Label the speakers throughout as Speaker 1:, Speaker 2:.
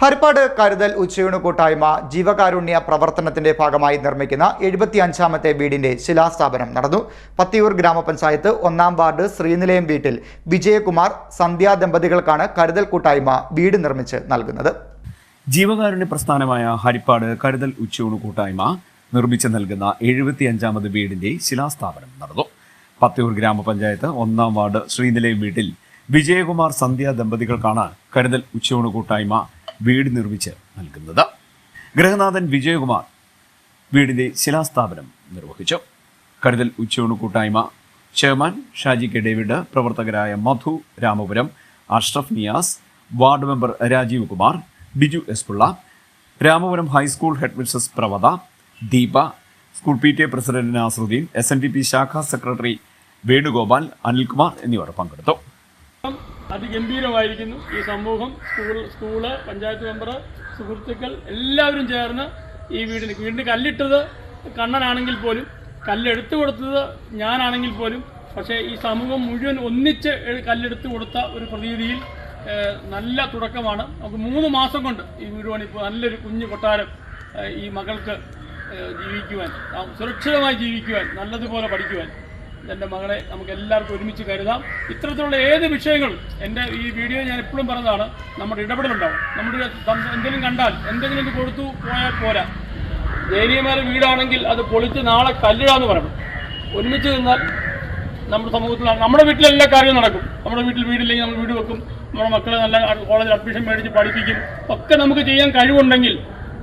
Speaker 1: ഹരിപ്പാട് കരുതൽ ഉച്ചയൂണ് കൂട്ടായ്മ ജീവകാരുണ്യ പ്രവർത്തനത്തിന്റെ ഭാഗമായി നിർമ്മിക്കുന്ന 75ാമത്തെ വീടിന്റെ ശിലാസ്ഥാപനം നടന്നു. പത്തിയൂർ ഗ്രാമപഞ്ചായത്ത് 1-ാം വാർഡ് ശ്രീനിലയം വീട്ടിൽ വിജയകുമാർ സന്ധ്യ ദമ്പതികൾക്കാണ് കരുതൽ കൂട്ടായ്മ വീട് നിർമ്മിച്ച് നൽകുന്നത്.
Speaker 2: ജീവകാരുണ്യ പ്രസ്ഥാനമായ ഹരിപ്പാട് കരുതൽ ഉച്ചയൂണ് കൂട്ടായ്മ നിർമ്മിച്ച് നൽകുന്ന 75ാമത് വീടിന്റെ ശിലാസ്ഥാപനം നടന്നു. പത്തിയൂർ ഗ്രാമപഞ്ചായത്ത് 1-ാം വാർഡ് ശ്രീനിലയം വീട്ടിൽ വിജയകുമാർ സന്ധ്യ ദമ്പതികൾക്കാണ് കരുതൽ ഉച്ചയൂണ് കൂട്ടായ്മ വീട് നിർമ്മിച്ച് നൽകുന്നത്. ഗൃഹനാഥൻ വിജയകുമാർ വീടിന്റെ ശിലാസ്ഥാപനം നിർവഹിച്ചു. കരുതൽ ഉച്ചയൂണ് കൂട്ടായ്മ ചെയർമാൻ ഷാജി കെ ഡേവിഡ്, പ്രവർത്തകരായ Madhu Ramapuram, Ashraf Niyas, ward member Rajeev Kumar, Biju S Pillai, Ramapuram high school head Mrs Pravatha, Deepa, school PTA president Nasaruddin, SNDP ശാഖാ സെക്രട്ടറി വേണുഗോപാൽ, അനിൽകുമാർ എന്നിവർ പങ്കെടുത്തു.
Speaker 3: അതിഗംഭീരമായിരിക്കുന്നു. ഈ സമൂഹം, സ്കൂള്, പഞ്ചായത്ത് മെമ്പർ, സുഹൃത്തുക്കൾ എല്ലാവരും ചേർന്ന് ഈ വീടിന് കല്ലിട്ടത് കണ്ണനാണെങ്കിൽ പോലും, കല്ലെടുത്തു കൊടുത്തത് ഞാനാണെങ്കിൽ പോലും, പക്ഷേ ഈ സമൂഹം മുഴുവൻ ഒന്നിച്ച് കല്ലെടുത്ത് കൊടുത്ത ഒരു പ്രതീതിയിൽ നല്ല തുടക്കമാണ്. നമുക്ക് 3 മാസം കൊണ്ട് ഈ വീട് പണിപ്പോൾ നല്ലൊരു കുഞ്ഞു കൊട്ടാരം ഈ മകൾക്ക് ജീവിക്കുവാൻ, സുരക്ഷിതമായി ജീവിക്കുവാൻ, നല്ലതുപോലെ പഠിക്കുവാൻ എൻ്റെ മകളെ നമുക്ക് എല്ലാവർക്കും ഒരുമിച്ച് കരുതാം. ഇത്തരത്തിലുള്ള ഏത് വിഷയങ്ങളും എൻ്റെ ഈ വീഡിയോ ഞാൻ എപ്പോഴും പറഞ്ഞതാണ്, നമ്മുടെ ഇടപെടലുണ്ടാവും. നമ്മുടെ എന്തെങ്കിലും കണ്ടാൽ എന്തെങ്കിലും ഇത് കൊടുത്തു പോയാൽ പോരാ. ദയനീയമായ വീടാണെങ്കിൽ അത് പൊളിച്ച് നാളെ കല്ലിടാന്ന് പറയണം. ഒരുമിച്ച് നിന്നാൽ നമ്മുടെ സമൂഹത്തിൽ, നമ്മുടെ വീട്ടിൽ എല്ലാ കാര്യവും നടക്കും. നമ്മുടെ വീടില്ലെങ്കിൽ നമ്മൾ വീട് വെക്കും, നമ്മുടെ മക്കളെ നല്ല കോളേജിൽ അഡ്മിഷൻ മേടിച്ച് പഠിപ്പിക്കും. ഒക്കെ നമുക്ക് ചെയ്യാൻ കഴിവുണ്ടെങ്കിൽ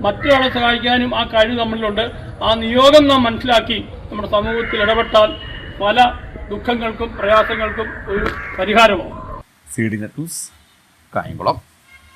Speaker 3: മറ്റൊരാളെ സഹായിക്കാനും ആ കഴിവ് നമ്മളിലുണ്ട്. ആ നിയോഗം നാം മനസ്സിലാക്കി നമ്മുടെ സമൂഹത്തിൽ ഇടപെട്ടാൽ പല ദുഃഖങ്ങൾക്കും പ്രയാസങ്ങൾക്കും ഒരു പരിഹാരമാവും.
Speaker 2: CDNet news, Kayamkulam.